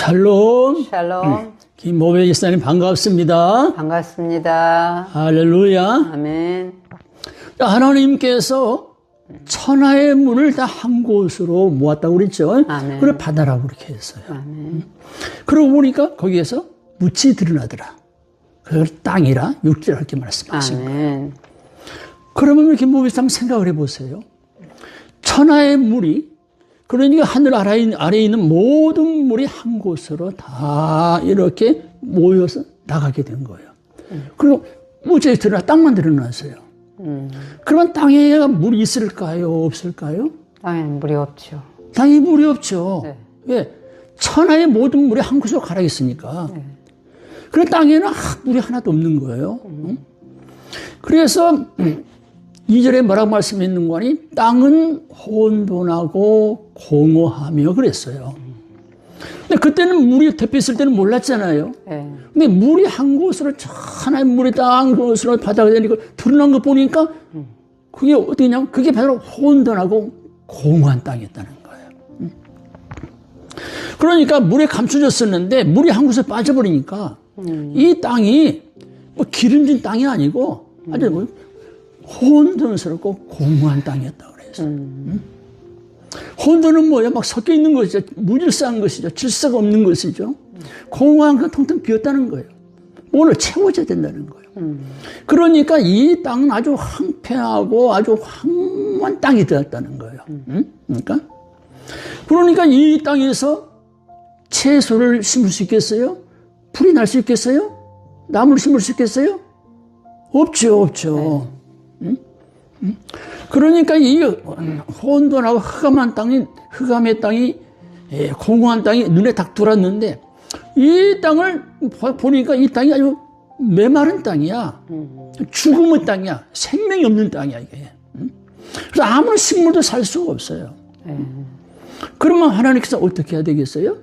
샬롬. 샬롬. 김모배 집사님 반갑습니다. 반갑습니다. 할렐루야. 아멘. 하나님께서 천하의 문을 다 한 곳으로 모았다고 그랬죠. 아멘. 그걸 바다라고 그렇게 했어요. 아멘. 그러고 보니까 거기에서 묻이 드러나더라. 그걸 땅이라 육지라 이렇게 말씀하신 거예요. 아멘. 그러면 김모배 집사님 생각을 해보세요. 천하의 물이 그러니까 하늘 아래에 있는 모든 물이 한 곳으로 다 이렇게 모여서 나가게 된 거예요. 그리고 우주에 땅만 드러났어요. 그러면 땅에 물이 있을까요? 없을까요? 땅에는 물이 없죠. 땅에 물이 없죠. 네. 왜? 천하의 모든 물이 한 곳으로 가라 있으니까. 네. 그럼 땅에는 물이 하나도 없는 거예요. 그래서 2절에 뭐라고 말씀했는 거니? 땅은 혼돈하고 공허하며 그랬어요. 근데 그때는 물이 덮여 있을 때는 몰랐잖아요. 네. 근데 물이 한 곳으로, 하나의 물이 딱 곳으로 바다가 되니까 드러난 거 보니까 그게 어디냐면 그게 바로 혼돈하고 공허한 땅이었다는 거예요. 그러니까 물에 감춰졌었는데 물이 한 곳에 빠져버리니까 이 땅이 뭐 기름진 땅이 아니고 아주 뭐 혼돈스럽고 공허한 땅이었다고 그랬어요. 혼돈은 뭐야? 막 섞여 있는 것이죠. 무질서한 것이죠. 질서가 없는 것이죠. 공허한 건 통통 비었다는 거예요. 오늘 채워져야 된다는 거예요. 그러니까 이 땅은 아주 황폐하고 아주 황무한 땅이 되었다는 거예요. 그러니까 이 땅에서 채소를 심을 수 있겠어요? 풀이 날 수 있겠어요? 나무를 심을 수 있겠어요? 없죠, 없죠. 네. 그러니까 이 혼돈하고 흑암의 땅이, 공허한 땅이 눈에 딱 들어왔는데, 이 땅을 보니까 이 땅이 아주 메마른 땅이야. 죽음의 땅이야. 생명이 없는 땅이야, 이게. 그래서 아무런 식물도 살 수가 없어요. 그러면 하나님께서 어떻게 해야 되겠어요?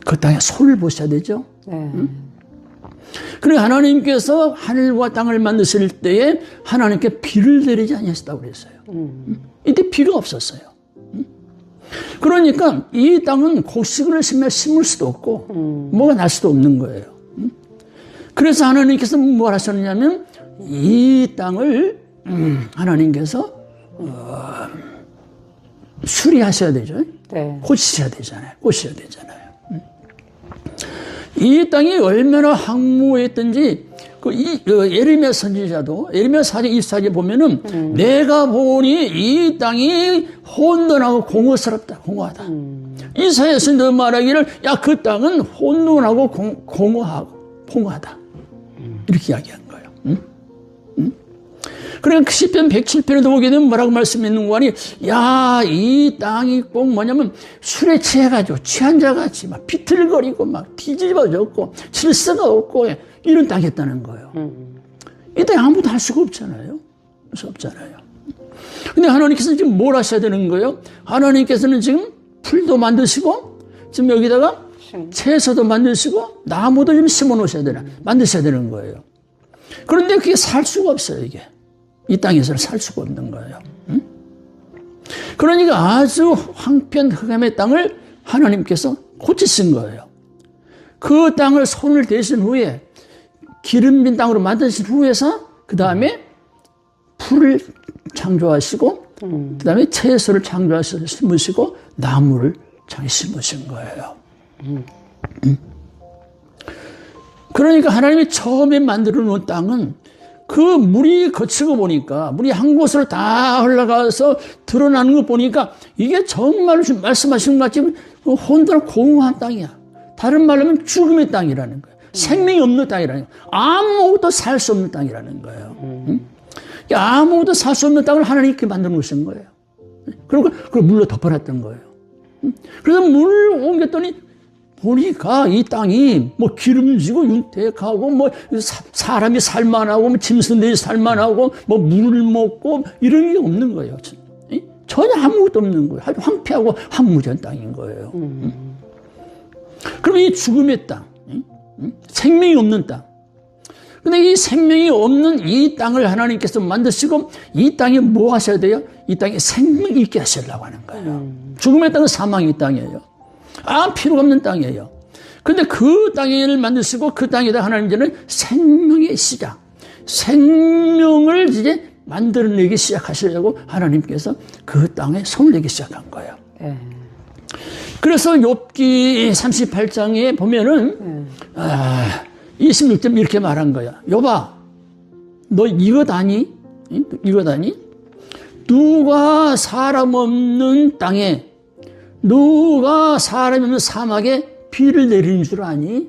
그 땅에 손을 보셔야 되죠. 그리고 하나님께서 하늘과 땅을 만드실 때에 하나님께 비를 내리지 아니하셨다고 그랬어요. 이때 비가 없었어요. 그러니까 이 땅은 곡식을 심을 수도 없고 뭐가 날 수도 없는 거예요. 그래서 하나님께서 뭘 하셨느냐면 이 땅을 하나님께서 수리하셔야 되죠. 네. 고치셔야 되잖아요. 고치셔야 되잖아요. 이 땅이 얼마나 황무했던지 예레미야 선지자도 예레미야 4장 24절에 보면은 내가 보니 이 땅이 혼돈하고 공허스럽다. 공허하다. 이사야서도 말하기를 야 그 땅은 혼돈하고 공허하다. 이렇게 이야기한 거예요. 그러니까 시편 107편에도 보게 되면 뭐라고 말씀했는 거니? 야, 이 땅이 꼭 뭐냐면 술에 취해가지고 취한 자같이 막 비틀거리고 막 뒤집어졌고 질서가 없고 이런 땅이었다는 거예요. 이 땅에 아무도 할 수가 없잖아요. 할 수 없잖아요. 근데 하나님께서는 지금 뭘 하셔야 되는 거예요? 하나님께서는 지금 풀도 만드시고 지금 여기다가 채소도 만드시고 나무도 좀 심어 놓으셔야 되나 만드셔야 되는 거예요. 그런데 그게 살 수가 없어요, 이게. 이 땅에서는 살 수가 없는 거예요. 그러니까 아주 황폐한 흑암의 땅을 하나님께서 고치신 거예요. 그 땅을 손을 대신 후에 기름진 땅으로 만드신 후에서 그 다음에 풀을 창조하시고 그 다음에 채소를 창조하셔서 심으시고 나무를 심으신 거예요. 그러니까 하나님이 처음에 만들어 놓은 땅은 그 물이 거치고 보니까 물이 한 곳으로 다 흘러가서 드러나는 거 보니까 이게 정말로 말씀하신 것 같이 혼돈하고 공허한 땅이야. 다른 말로 하면 죽음의 땅이라는 거예요. 생명이 없는 땅이라는 거예요. 아무것도 살 수 없는 땅이라는 거예요. 아무것도 살 수 없는 땅을 하나님께 만들어 놓으신 거예요. 그리고 그걸 물로 덮어놨던 거예요. 그래서 물을 옮겼더니 보니까 이 땅이 뭐 기름지고 윤택하고 뭐 사람이 살만하고 뭐 짐승들이 살만하고 뭐 물을 먹고 이런 게 없는 거예요. 전혀 아무것도 없는 거예요. 아주 황폐하고 황무지한 땅인 거예요. 그럼 이 죽음의 땅, 생명이 없는 땅. 근데 이 생명이 없는 이 땅을 하나님께서 만드시고 이 땅에 뭐 하셔야 돼요? 이 땅에 생명이 있게 하시려고 하는 거예요. 죽음의 땅은 사망의 땅이에요. 필요가 없는 땅이에요. 근데 그 땅을 만드시고 그 땅에다 하나님께서는 생명의 시작, 생명을 이제 만들어내기 시작하시려고 하나님께서 그 땅에 손을 내기 시작한 거예요. 네. 그래서 욥기 38장에 보면은 26절 이렇게 말한 거야. 욥아, 너 이것 아니? 이것 아니? 누가 사람 없는 땅에, 누가 사람 없는 사막에 비를 내리는 줄 아니?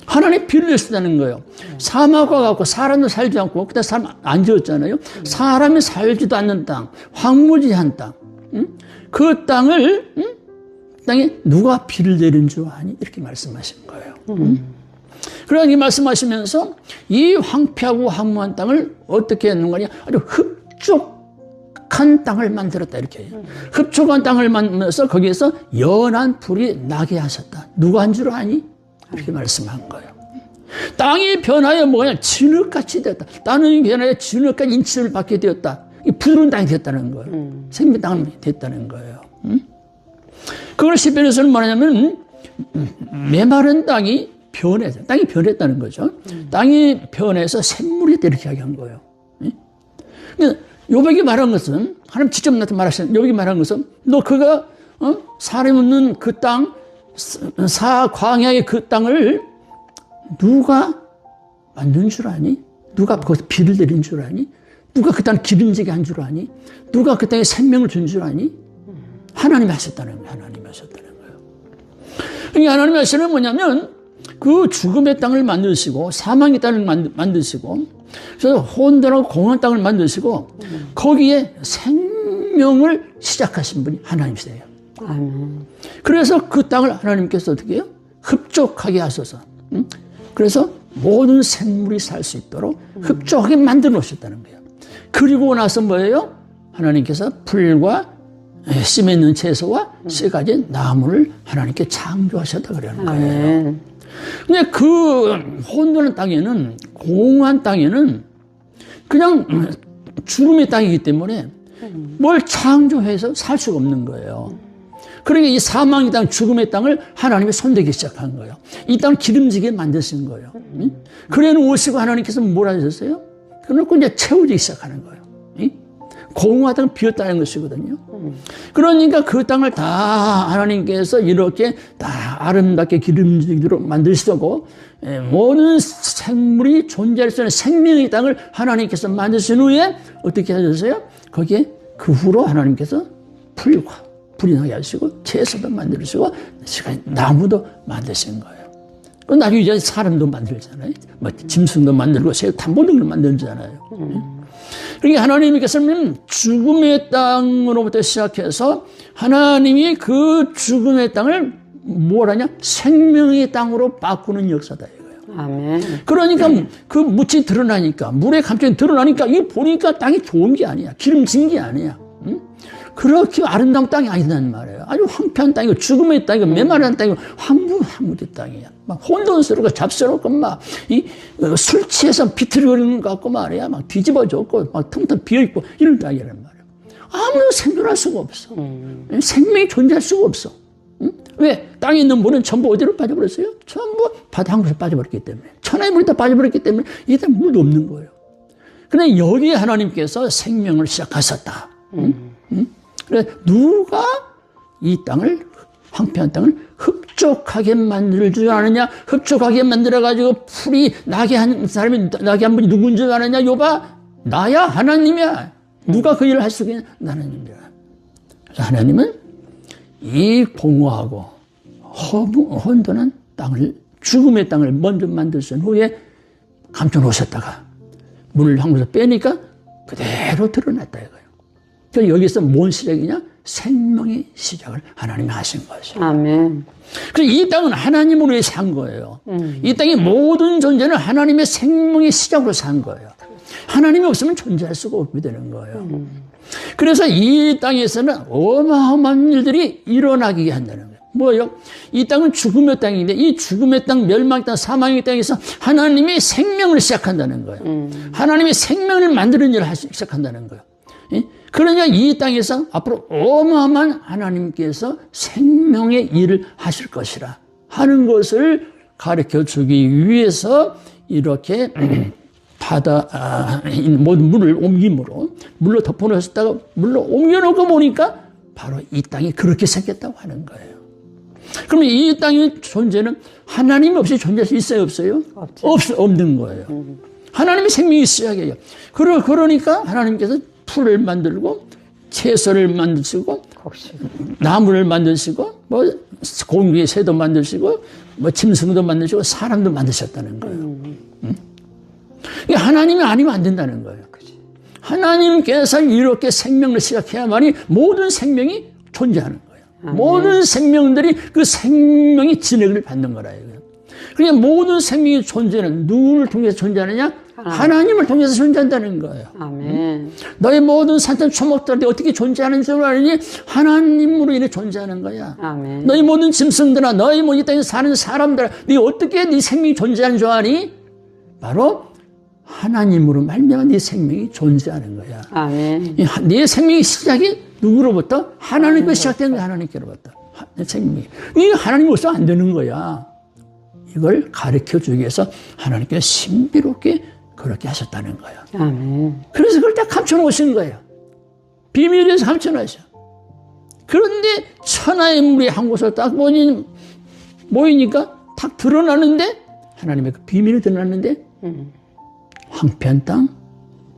하나님 비를 내신다는 거예요. 사막과 같고 사람도 살지 않고, 그때 사람 안 지었잖아요. 사람이 살지도 않는 땅, 황무지한 땅. 그 땅을, 땅에 누가 비를 내린 줄 아니? 이렇게 말씀하신 거예요. 그러니 이 말씀하시면서 이 황폐하고 황무한 땅을 어떻게 했는 거냐? 아주 흡족한 땅을 만들었다. 이렇게 해요. 흡족한 땅을 만들어서 거기에서 연한 불이 나게 하셨다. 누가 한 줄 아니? 이렇게 말씀한 거예요. 땅이 변하여 뭐냐? 진흙같이 되었다. 땅은 변하여 진흙같이 인치를 받게 되었다. 이 부드러운 땅이 됐다는 거예요. 생명 땅이 됐다는 거예요. 그걸 시편에서는 뭐냐면 메마른 땅이 변해서, 땅이 변했다는 거죠. 땅이 변해서 샘물이 되게 이렇게 한 거예요. 욥에게 말한 것은, 하나님 직접 나한테 말하신, 욥에게 말한 것은, 너 그가, 사람 없는 그 땅, 광야의 그 땅을 누가 만든 줄 아니? 누가 거기서 비를 내린 줄 아니? 누가 그 땅을 기름지게 한 줄 아니? 누가 그 땅에 생명을 준 줄 아니? 하나님이 하셨다는 거예요. 하나님이 하셨다는 거예요. 그러니까 하나님이 하시는 뭐냐면, 그 죽음의 땅을 만드시고, 사망의 땅을 만드시고, 그래서 혼돈하고 공허한 땅을 만드시고, 거기에 생명을 시작하신 분이 하나님이세요. 아멘. 그래서 그 땅을 하나님께서 어떻게 해요? 흡족하게 하셔서, 그래서 모든 생물이 살 수 있도록 흡족하게 만들어 놓으셨다는 거예요. 그리고 나서 뭐예요? 하나님께서 풀과 씨 맺는 채소와 씨 가진 나무를 하나님께 창조하셨다 그러는 거예요. 아멘. 근데 그 혼돈한 땅에는, 공허한 땅에는 그냥 죽음의 땅이기 때문에 뭘 창조해서 살 수가 없는 거예요. 그러니까 이 사망의 땅, 죽음의 땅을 하나님이 손대기 시작한 거예요. 이 땅을 기름지게 만드신 거예요. 그래 놓으시고 하나님께서 뭘 하셨어요? 그래놓고 이제 채워지기 시작하는 거예요. 공허하다는 비었다는 것이거든요. 그러니까 그 땅을 다 하나님께서 이렇게 다 아름답게 기름지기로 만드시고, 모든 생물이 존재할 수 있는 생명의 땅을 하나님께서 만드신 후에 어떻게 하셨어요? 거기에 그 후로 하나님께서 풀과 불이 나게 하시고, 채소도 만드시고, 나무도 만드신 거예요. 그 나중에 이제 사람도 만들잖아요. 뭐 짐승도 만들고, 새 모든 걸 만들잖아요. 그러니까 하나님께서는 죽음의 땅으로부터 시작해서 하나님이 그 죽음의 땅을 뭘 하냐? 생명의 땅으로 바꾸는 역사다 이거예요. 아멘. 그러니까 그 묻이 드러나니까, 물의 감정이 드러나니까, 이 보니까 땅이 좋은 게 아니야. 기름진 게 아니야. 그렇게 아름다운 땅이 아니란 말이에요. 아주 황폐한 땅이고, 죽음의 땅이고, 메마른 땅이고, 황무지 땅이야. 막 혼돈스럽고, 잡스럽고, 막, 술 취해서 비틀거리는 것 같고 말이야. 막 뒤집어졌고, 막 텅텅 비어있고, 이런 땅이란 말이야. 아무도 생존할 수가 없어. 생명이 존재할 수가 없어. 왜? 땅에 있는 물은 전부 어디로 빠져버렸어요? 전부 바다 한 곳에 빠져버렸기 때문에. 천하의 물이 다 빠져버렸기 때문에, 이게 물도 없는 거예요. 근데 여기에 하나님께서 생명을 시작하셨다. 그래서 누가 이 땅을, 황폐한 땅을 흡족하게 만들 줄 아느냐? 흡족하게 만들어가지고 풀이 나게 한 사람이, 나게 한 분이 누군지 아느냐? 욥아, 나야, 하나님이야. 누가 그 일을 할 수 있겠냐? 나는 님이야. 그래서 하나님은 이 공허하고 혼돈한 땅을, 죽음의 땅을 먼저 만드신 후에 감춰 놓으셨다가 문을 한 곳에서 빼니까 그대로 드러났다 이거예요. 그래서 여기서 뭔 시작이냐? 생명의 시작을 하나님이 하신 것이죠. 아멘. 그래서 이 땅은 하나님으로 위해 산 거예요. 이 땅의 모든 존재는 하나님의 생명의 시작으로 산 거예요. 하나님이 없으면 존재할 수가 없게 되는 거예요. 그래서 이 땅에서는 어마어마한 일들이 일어나게 한다는 거예요. 뭐예요? 이 땅은 죽음의 땅인데, 이 죽음의 땅, 멸망의 땅, 사망의 땅에서 하나님이 생명을 시작한다는 거예요. 하나님이 생명을 만드는 일을 시작한다는 거예요. 그러니까 이 땅에서 앞으로 어마어마한 하나님께서 생명의 일을 하실 것이라 하는 것을 가르쳐 주기 위해서 이렇게 모든 물을 옮김으로 물로 덮어놓으셨다가 물로 옮겨놓고 보니까 바로 이 땅이 그렇게 생겼다고 하는 거예요. 그러면 이 땅의 존재는 하나님 없이 존재할 수 있어요, 없어요? 없는 거예요. 하나님의 생명이 있어야 해요. 그러니까 하나님께서 풀을 만들고 채소를 만드시고 나무를 만드시고 뭐 공중의 새도 만드시고 뭐 짐승도 만드시고 사람도 만드셨다는 거예요. 하나님이 아니면 안 된다는 거예요. 하나님께서 이렇게 생명을 시작해야만이 모든 생명이 존재하는 거예요. 모든 생명들이 그 생명의 진액을 받는 거라요. 그러니까 모든 생명의 존재는 누구를 통해서 존재하느냐? 하나님을 통해서 존재한다는 거예요. 아멘. 너의 모든 산천 초목들이 어떻게 존재하는 줄 아느니? 하나님으로 인해 존재하는 거야. 아멘. 너희 모든 짐승들아, 너희 모든 이 땅에 사는 사람들아, 네 어떻게 네 생명이 존재하는 줄 아니? 바로 하나님으로 말미암아 네 생명이 존재하는 거야. 아멘. 네 생명의 시작이 누구로부터? 하나님께 시작된 거야. 하나님께로부터. 내 생명이. 이게 하나님 없으면 안 되는 거야. 이걸 가르쳐 주기 위해서 하나님께서 신비롭게 그렇게 하셨다는 거예요. 아멘. 그래서 그걸 딱 감춰놓으신 거예요. 비밀에서 감춰놓으셔. 그런데 천하의 물이 한 곳으로 딱 모이니까 탁 드러나는데 하나님의 그 비밀이 드러났는데 황폐한 땅,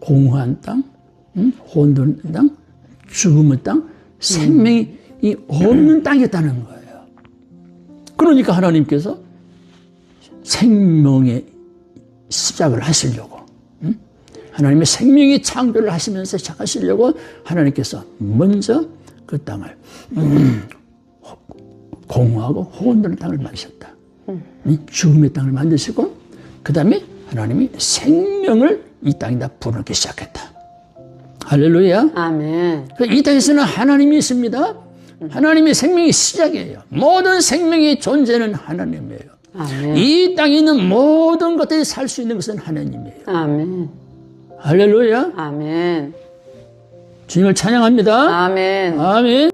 공허한 땅, 혼돈한 땅, 죽음의 땅, 생명이 없는 땅이었다는 거예요. 그러니까 하나님께서 생명의 시작을 하시려고, 하나님의 생명의 창조를 하시면서 시작하시려고 하나님께서 먼저 그 땅을 공허하고 혼돈의 땅을 만드셨다. 죽음의 땅을 만드시고 그 다음에 하나님이 생명을 이 땅에다 불어넣기 시작했다. 할렐루야. 아멘. 이 땅에서는 하나님이 있습니다. 하나님의 생명의 시작이에요. 모든 생명의 존재는 하나님이에요. 아멘. 이 땅에 있는 모든 것들이 살 수 있는 것은 하나님이에요. 아멘. 할렐루야. 아멘. 주님을 찬양합니다. 아멘. 아멘.